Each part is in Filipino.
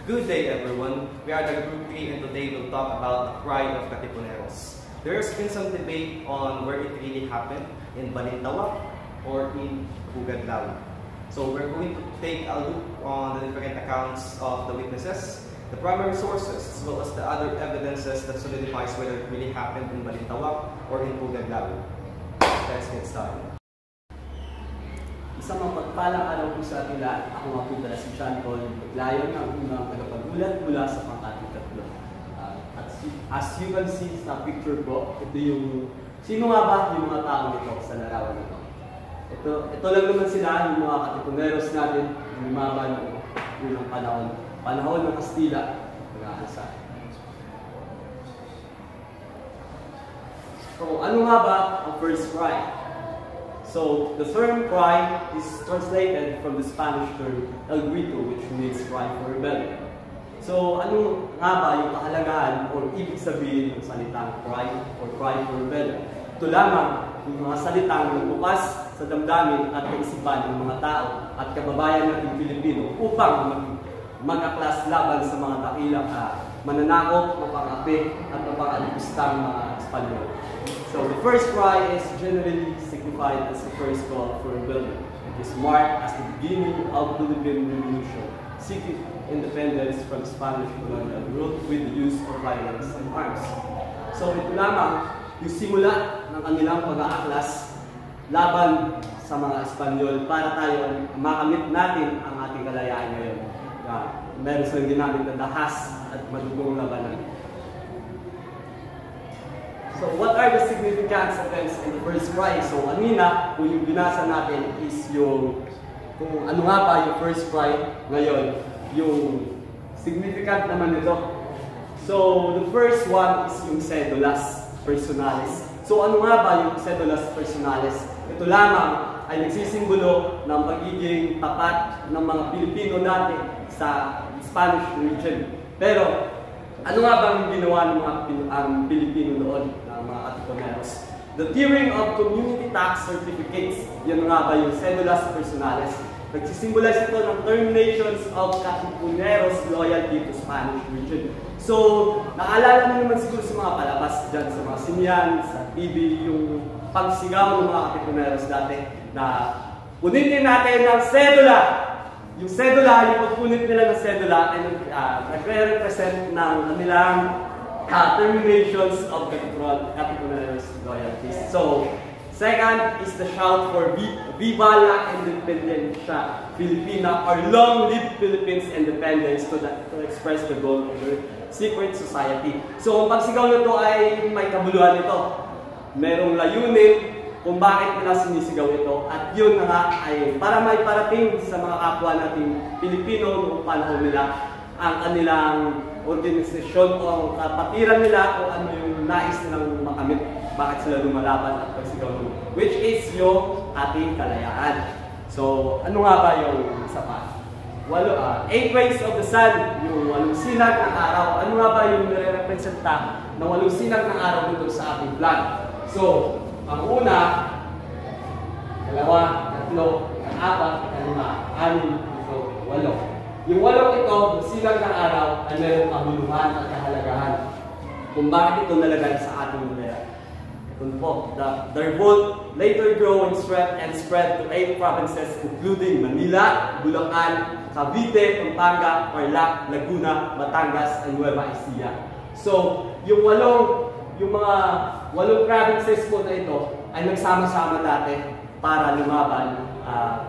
Good day, everyone. We are the Group 3 and today we'll talk about the pride of Katipuneros. There has been some debate on where it really happened, in Balintawak or in Pugadlaw. So we're going to take a look on the different accounts of the witnesses, the primary sources, as well as the other evidences that solidifies whether it really happened in Balintawak or in Pugadlaw. Let's get started. Isang mapagpalang araw po sa ating lahat. Ako nga po pala si John Paul Paglayon, ang unang tagapagulat mula sa Pangkating Tatlo. As you can see sa picture po, ito yung sino nga ba yung mga taong ito sa larawan ito. Ito lang naman sila, yung mga Katipuneros natin, yung lumaban ng panahon ng Kastila, pag-aasa. So, ano nga ba ang first cry? So, the term cry is translated from the Spanish term el grito, which means cry for rebellion. So, ano nga ba yung kahalagahan o ibig sabihin ng salitang cry or cry for rebellion? Ito lamang yung mga salitang nagbukas sa damdamin at kaisipan ng mga tao at kababayan nating Pilipino upang mag-aklas laban sa mga dakilang mananakop, mapang-api at mapang-alipustang mga Espanyol. So the first cry is generally signified as the first call for rebellion. It is marked as the beginning of the Philippine Revolution, seeking independence from Spanish colonial rule with the use of violence and arms. So ito lamang yung simula ng kanilang pag-aaklas laban sa mga Espanyol para tayo makamit natin ang ating kalayaan ngayon. Meron silang ginamit na dahas at madugong labanan. So what are the significant events in the first cry? So kanina, kung yung binasa natin is yung kung ano nga ba yung first cry ngayon, yung significant naman nito. So the first one is yung cedulas personalis. So ano nga ba yung cedulas personalis? Ito lamang ay nagsisimbolo ng pagiging tapat ng mga Pilipino dati sa Spanish region. Pero ano nga ba ang ginawa ng mga Pilipino noon, ng mga Katipuneros? The tiering of community tax certificates, yan nga ba yung cedulas personalis? Nagsisimbolize ito ng terminations of Katipuneros loyalty to Spanish region. So, naalala mo naman siguro sa mga palabas dyan, sa mga sinyan, sa TV, yung pagsigaw ng mga Katipuneros dati na punitin natin ng cedula. Yung cedula, yung pagpunit nila ng cedula ay nagre-represent ng kanilang terminations of Katipuneros loyalties. So, second is the shout for Viva la Independencia Filipina or Long Live Philippines Independence to express the goal of their secret society. So, ang pagsigaw nito ay may kabuluhan nito. Merong layunin kung bakit nila sinisigaw ito at yun na nga ay para may parating sa mga kapwa nating Pilipino noong panahon nila ang kanilang organisasyon o kapatiran nila kung ano yung nais nilang makamit, bakit sila lumalaban at pagsigaw nito, which is yung ating kalayaan. So ano nga ba yung isa pa? 8 rays of the sun, yung 8 sinag ng araw. Ano nga ba yung nire-representa ng 8 sinag ng araw dito sa ating flag? So ang una, dalawa, tatlo, apat, lima, anim, ito, 8. Yung 8 ito, silang ng araw, ay mayroong kabuluhan at kahalagahan. Kung bakit ito nalagay sa ating numera. Ito po, the revolt later grew and spread to 8 provinces including Manila, Bulacan, Cavite, Pampanga, Tarlac, Laguna, Batangas, and Nueva Ecija. So, yung mga 8 provinces po na ito ay nagsama-sama dati para lumaban,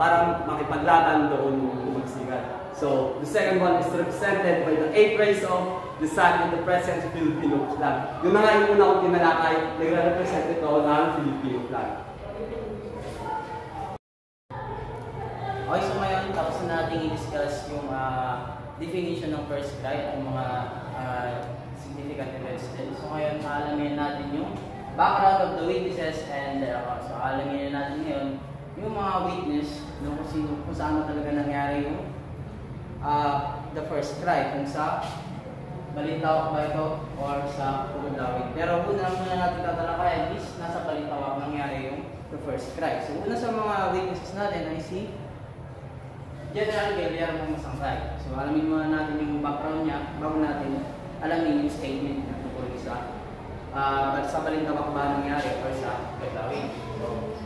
para makipaglaban doon yung magsigal. So, the second one is represented by the 8 rays of the sun in the present Filipino flag. Yun na nga yung una kong tinalakay, nagre-represent ito ng Filipino flag. Okay, so ngayon tapos na natin i-discuss yung definition ng first cry at mga significant events din. So ngayon, alamin natin yung background of the witnesses and so alamin natin ngayon yung mga witness kung saan talaga nangyari yung the first cry, kung sa Balintawak ba ito or sa Pugadlaw. Pero una muna natin tatalakayan is nasa Balintawak nangyari yung the first cry. So una sa mga witnesses natin ay si General Guillermo Masangkay. So alamin muna natin yung background niya bago natin alamin yung statement niya tungkol sa Balintawak ba nangyari or sa Gagawin. So,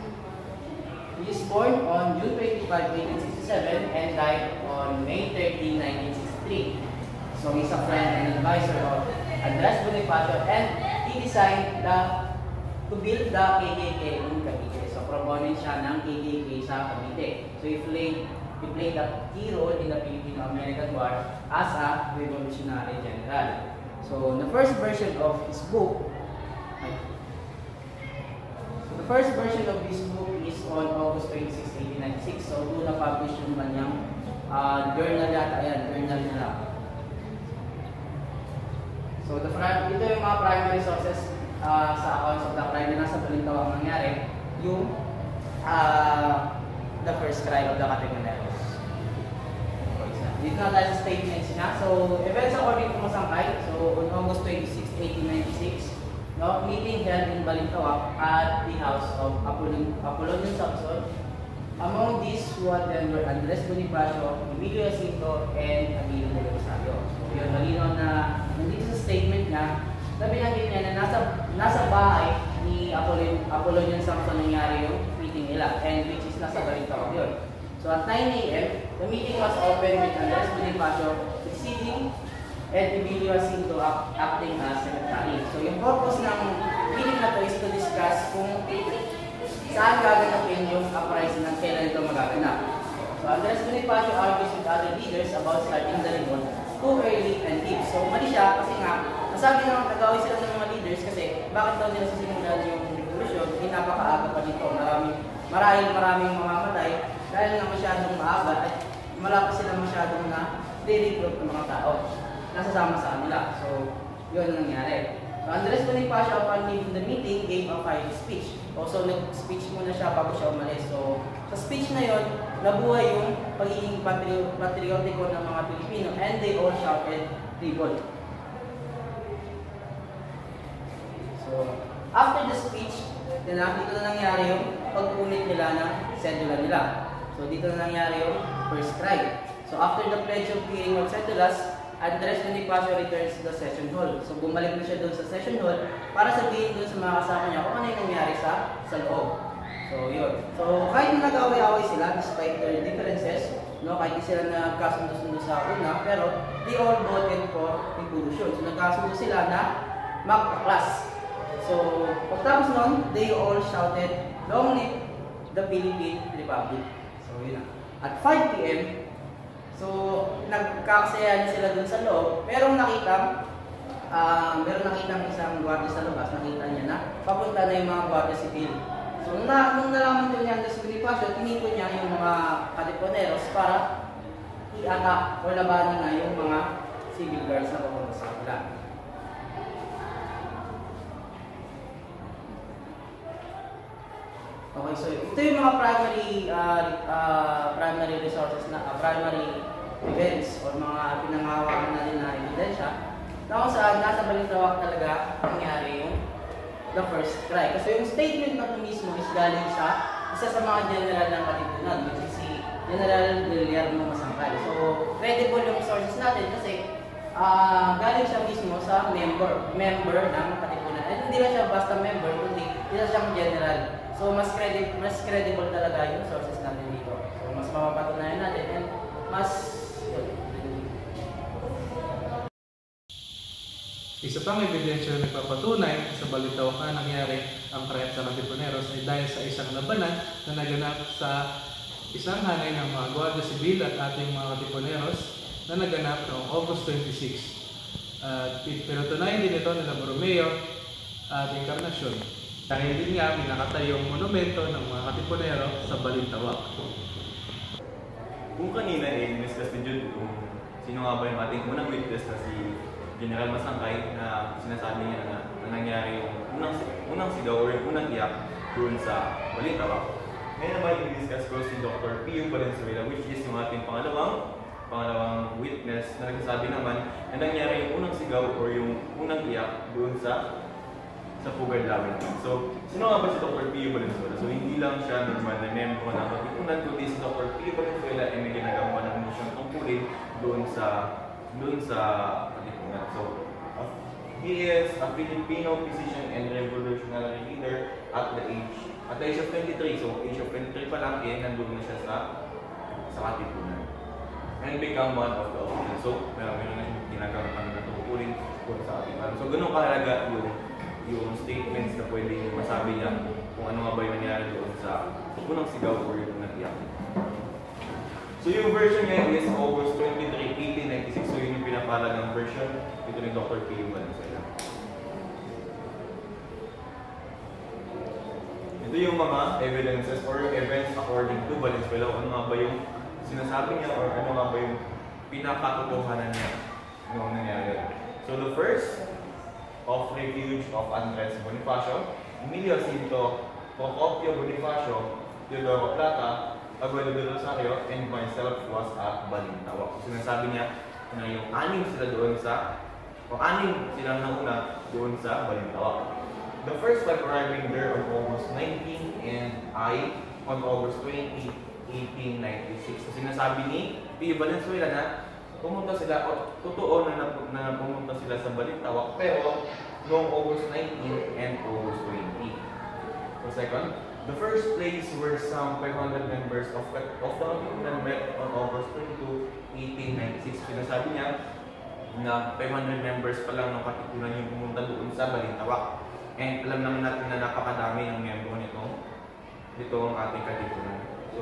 he is born on June 25, 1867 and died on May 13, 1963. So he's a friend and advisor of Andres Bonifacio, and he designed to build the KKK in Cavite. So proponent siya ng KKK sa Cavite. So he played a key role in the Filipino-American War as a revolutionary general. So the first version of his book is on August 26, 1896. So doon na-publish yung kanyang journal yata. Ayan, journal nila. So ito yung mga primary sources sa accounts of the crime na nasa Balintawak nangyari. Yung the first cry of the Katipuneros. Dito na tayo sa statements niya. So events according to Masangkay. So on August 26, 1896, meeting held in Balintawak at the house of Apollonius Samson. Among these who attended were Andres Bonifacio, Emilio Jacinto, and Camilo de Rosario. So yun, malinaw na nandito sa statement niya, binanggit niya na nasa bahay ni Apollonius Samson nangyari yung meeting nila, and which is nasa Balintawak yun. So at 9 a.m., the meeting was opened with Andres Bonifacio succeeding and Emilio Jacinto acting as secretary. So yung purpose ng meeting na to is to discuss kung saan gaganapin yung uprising at kailan ito magaganap. So Andres Bonifacio argues with other leaders about starting the revolt too early and deep. So mali siya kasi nga, nasabi na nag-away sila ng mga leaders kasi bakit daw nila sisimulan yung revolusyon, napakaaga pa dito. Maraming mamamatay dahil nga masyadong maaga at wala pa sila masyadong na re-recruit ng mga tao. Nasasama sa kanila. So, yun ang nangyari. So, Andres Bonifacio upon leaving the meeting gave a final speech. Also, nag-speech muna siya bago siya umalis. So, sa speech na yun, nabuhay yung pagiging patriotiko ng mga Pilipino, and they all shouted revolt. So, after the speech, dito na nangyari yung pag-unit nila ng cedula nila. So, dito na nangyari yung first cry. So, after the pledge of clearing of cedulas, Andres Bonifacio returns to the session hall. So bumalik na siya doon sa session hall para sabihin doon sa mga kasama niya kung ano yung nangyari sa loob. So yun. So kahit nag-away-away sila despite their differences, kahit di sila nagkasundo-sundo sa una, pero they all voted for revolution. So nagkasundo sila na magka-class. So pagtapos nun, they all shouted, "Long live the Philippine Republic." So yun na. At 5 p.m., so, nagkakasayahan sila dun sa loob. Merong nakitang isang gwardiya sa labas. Nakita niya na papunta na yung mga gwardiya civil. So, nung nalaman din niya Andres Bonifacio, tinipon niya yung mga Katipuneros para i-attack o labanan na yung mga civil guards na papunta sa kanila. Okay, so ito yung mga primary resources na primary events or mga pinangahawakan natin na ebidensya na kung saan nasa Balintawak talaga nangyari yung the first cry. Kasi yung statement na ito mismo is galing sa isa sa mga general ng Katipunan, which is si General Guillermo Masangkay. So, credible yung sources natin kasi galing siya mismo sa member ng Katipunan. At hindi lang siya basta member, kundi isa siyang general. So, mas credible talaga yung sources natin dito. So, mas mapapatunayan natin and mas Isa pang ebidensya na nagpapatunay sa Balintawak na nangyari ang crime sa Katipuneros ay dahil sa isang labanan na naganap sa isang hanay ng mga Guardia Civil at ating mga Katipuneros na naganap noong August 26. Pero tunay din ito nila Borromeo at Encarnacion. Dahil din nga pinakatayong monumento ng mga Katipunero sa Balintawak. Kung kanina discuss ni Jude kung sino nga ba yung ating unang witness na si General Masangkay na sinasabi niya na nangyari yung unang sigaw or yung unang iyak doon sa Balintawak. Ngayon naman i-discuss ko si Dr. Pio Valenzuela, which is yung ating pangalawang witness na nagsasabi naman na nangyari yung unang sigaw or yung unang iyak doon sa Pugad Lawin. So, sino nga ba si Dr. Pio Valenzuela? So, hindi lang siya normal na membro ng Katipunan, kundi si Dr. Pio Valenzuela ay may ginagawa ng mosyong tungkulin doon sa doon sa Katipunan. So, he is a Filipino physician and revolutionary leader at the age of 23. So, age of 23 pa lang, nandun na siya sa Katipunan. And become one of the officers. So, meron na siyang ginagawa na tungkulin sa Katipunan. So, ganun kahalaga yung statements na pwede masabi niya kung ano nga ba yung nangyari doon sa unang sigaw or yung nag-iyak. So yung version niya is August 23, 1896. So yun yung pinapalagang version. Ito ni Dr. P. Valenzuela. Ito yung mga evidences or events according to Valenzuela. Ano nga ba yung sinasabi niya or ano nga ba yung pinakatotohanan niya noong nangyari. So the first of refuge of Andres Bonifacio, Emilio Jacinto, Procopio Bonifacio, Teodoro Plata, Abuelo de Rosario, and myself was at Balintawak. So sinasabi niya na yung anim sila nauna doon sa Balintawak. The first time arriving there on August 19 and I on August 20, 1896. So sinasabi ni P. Valenzuela na pumunta sila, o totoo na pumunta sila sa Balintawak, pero noong August 19 and August 20. So second, the first place where some 500 members of the Katipunan met on August 22, 1896. Sinasabi niya na 500 members pa lang ng Katipunan yung pumunta doon sa Balintawak. And alam naman natin na napakadami ng membro nito ang ating Katipunan. So,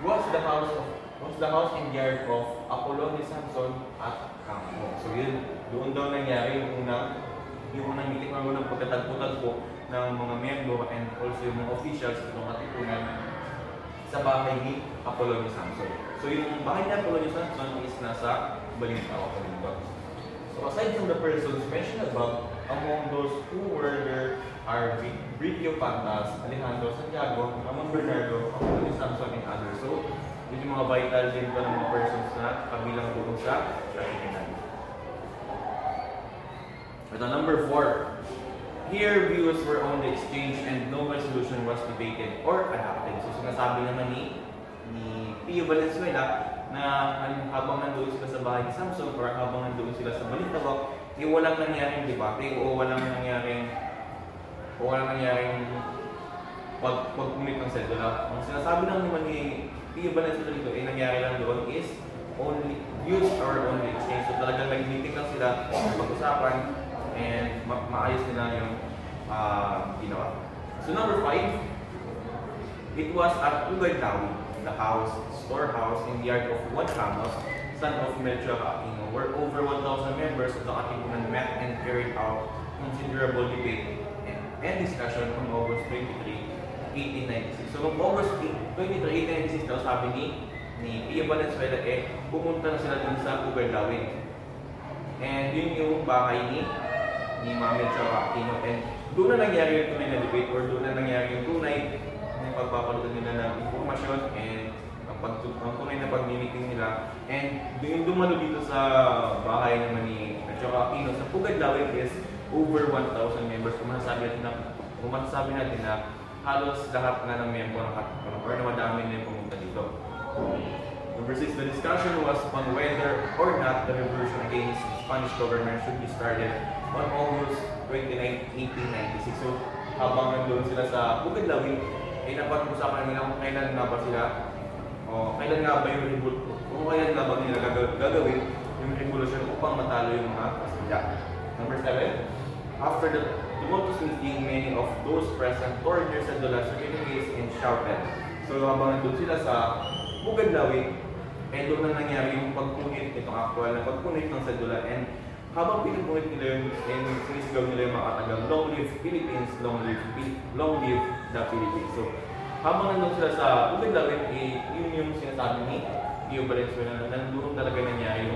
was the house and yard of Apollo ni Samson at Campo. So yun, doon daw nangyari yung unang meeting, ang unang pagkatagpo-tagpo ng mga miyembro and also yung mga officials ng Katipunan sa bahay ni Apollo ni Samson. So yung bahay ni Apollo ni Samson is nasa Balintawak. So aside from the persons mentioned above, among those who were there are Brito Pantas, Alejandro Santiago, Ramon Bernardo, Apollo ni Samson, and others. So yung mga vital din pa ng mga persons na kabilang doon sa Katipunan. Ito, number 4. Here, views were only exchanged and no resolution was debated or adopted. So, sinasabi naman ni P. Valenzuela na habang nandoon sila sa bahay ni Samson or habang nandoon sila sa Balintawak, walang nangyaring debate o walang nangyaring pag-commit ng sedula. Ang sinasabi lang naman ni P. Valenzuela dito, nangyari lang doon is only views or only exchange. So, talagang nag-meeting lang sila, pag-usapan, and maayos nila yung ginawa. So number 5, it was at Ugadawi, the storehouse in the yard of Juan Ramos, son of Melchor Aquino, where over 1,000 members of the Katipunan met and carried out considerable debate and discussion on August 23, 1896. So on August 23, 1896 daw, sabi ni P. Valenzuela, pumunta na sila dun sa Ugadawi. And yun yung bahay ni Melchor Aquino. And doon na nangyari yung tunay na debate or doon na nangyari yung tunay na pagpapalutan nila ng informasyon and ang tunay na pag-meeting nila. And yung dumalo dito sa bahay naman ni Melchor Aquino sa Pugadlawin is over 1,000 members. Kung masasabi natin na halos lahat na ng membro ng Katipunan or na madami na yung pumunta dito. Number 6, the discussion was on whether or not the revolution against Spanish government should be started on August 29, 1896. So, habang nandun sila sa Pugadlawin, napag-usapan nila kung kailan nga ba sila, o kailan nga ba yung revolution, kung kailan nga ba nila gagawin yung revolution upang matalo yung mga Kastila. Number 7, after the tumultuous meeting, many of those present tore their cedulas, certificates, and shouted. So, habang nandun sila sa Pugadlawin, doon na nangyari yung pagpunit, itong actual na pagpunit ng sedula, and habang pinipunit nila yung sinisigaw nila yung mga katagang, long live Philippines, long live the Philippines. So, habang nandun sila sa Pugadlawin, yun yung sinasabi ni P. Valenzuela na nandun talaga nangyari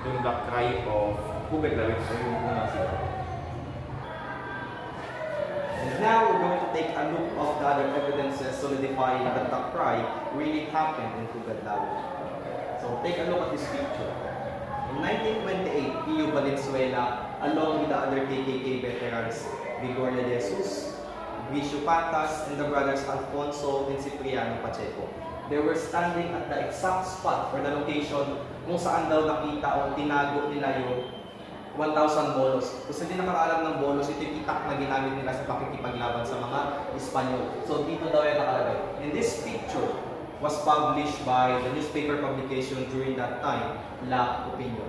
yung the cry of Pugadlawin, so yung unang sigaw. And now we're going to take a look of the other evidences solidifying that the cry really happened in Pugadlawin. So take a look at this picture. In 1928, P. Valenzuela, along with the other KKK veterans, Vigor de Jesus, Vicio Patas, and the brothers Alfonso and Cipriano Pacheco, they were standing at the exact spot or the location kung saan daw nakita o tinago nila yung 1,000 bolos. Kung hindi nakakaalam ng bolos, ito yung itak na ginamit nila sa pakikipaglaban sa mga Espanyol. So dito daw yan nakalagay. And this picture was published by the newspaper publication during that time, La Opinion.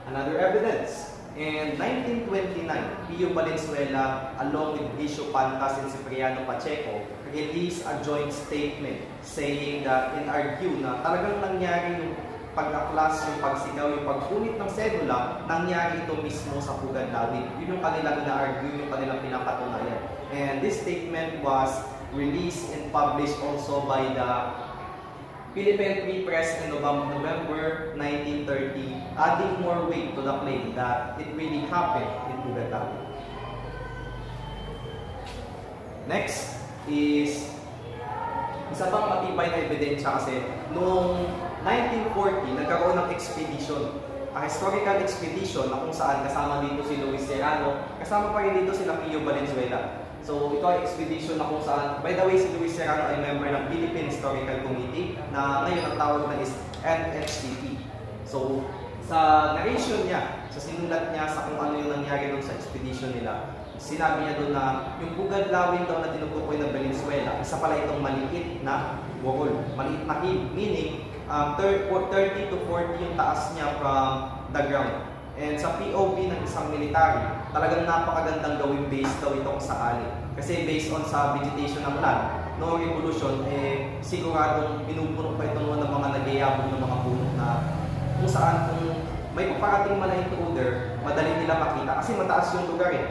Another evidence. In 1929, Pio Valenzuela, along with Bishop Pantas and Cipriano Pacheco, released a joint statement saying that in our view na talagang nangyari yung pag-aklas, yung pagsigaw, yung pagpunit ng sedula, nangyari ito mismo sa Pugadlawin. Yun yung kanilang na-argue, yung kanilang pinapatunayan. And this statement was released and published also by the Philippine Free Press in November 1930, adding more weight to the claim that it really happened in Pugadlawin. Next is isa pang matibay na ebidensya kasi noong 1940, nagkaroon ng expedition, a historical expedition na kung saan kasama dito si Luis Serrano, kasama pa rin dito sila Pio Valenzuela. So ito ay expedition na kung saan, by the way, si Luis Serrano ay member ng Philippine Historical Committee na ngayon ang tawag na is NHCP. So sa narration niya, sa sinulat niya sa kung ano yung nangyari doon sa expedition nila, sinabi niya doon na yung Pugadlawin daw na tinutukoy ng Valenzuela, isa pala itong maliit na burol, maliit na hill, meaning 30 to 40 yung taas niya from the ground. And sa POV ng isang military, talagang napakagandang gawing base daw itong sakali. Kasi based on sa vegetation ng land, no revolution, siguradong pinupuno pa ito ng mga nagyayabong ng mga puno na kung saan kung may paparating man na intruder, madali nila makita kasi mataas yung lugar eh.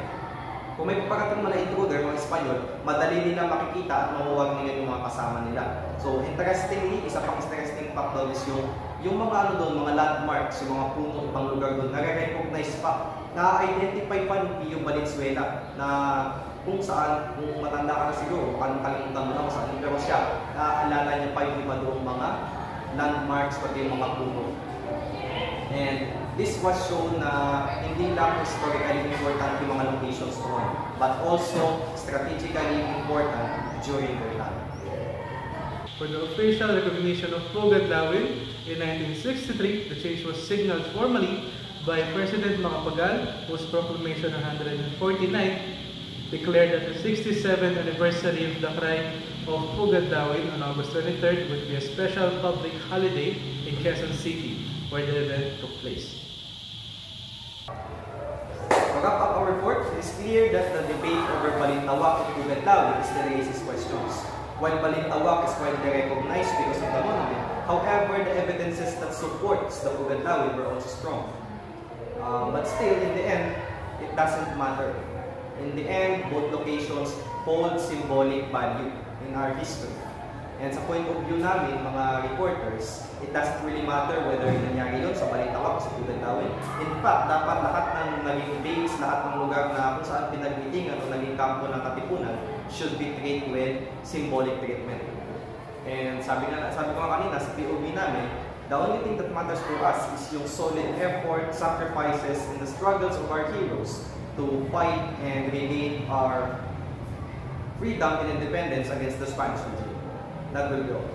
Kung may paparating man na intruder, mga Espanyol, madali nila makikita at mahuwag nila yung mga kasama nila. So interestingly, isa pang interesting fact daw is yung mga ano doon, mga landmarks, yung mga puno pang lugar doon, nare-recognize pa, na-identify pa ni Pio Valenzuela na kung saan, kung matanda ka na siguro, kung kalimutan mo na kung saan, pero siya, naaalala niya pa yung iba doong mga landmarks, pati yung mga puno. And this was shown na hindi lang historically important yung mga locations doon, but also strategically important during their time. For the official recognition of Pugadlawin in 1963, the change was signaled formally by President Macapagal, whose proclamation on 149 declared that the 67th anniversary of the crime of Pugadlawin on August 23rd would be a special public holiday in Quezon City, where the event took place. To wrap up our report, it is clear that the debate over Balintawak and Pugadlawin is the racist questions. While Balintawak is widely recognized because of the monument, however, the evidences that supports the Pugadlawin were also strong. But still, in the end, it doesn't matter. In the end, both locations hold symbolic value in our history. And sa point of view namin, mga reporters, it doesn't really matter whether yung nangyari yun sa Balintawak o sa Pugadlawin. In fact, dapat lahat ng naging base, lahat ng lugar na kung saan pinagmitingan o naging kampo ng katipunan should be treated with symbolic treatment. And sabi ko kanina sa POV namin, the only thing that matters to us is yung solid effort, sacrifices, and the struggles of our heroes to fight and regain our freedom and independence against the Spanish regime. That will be all.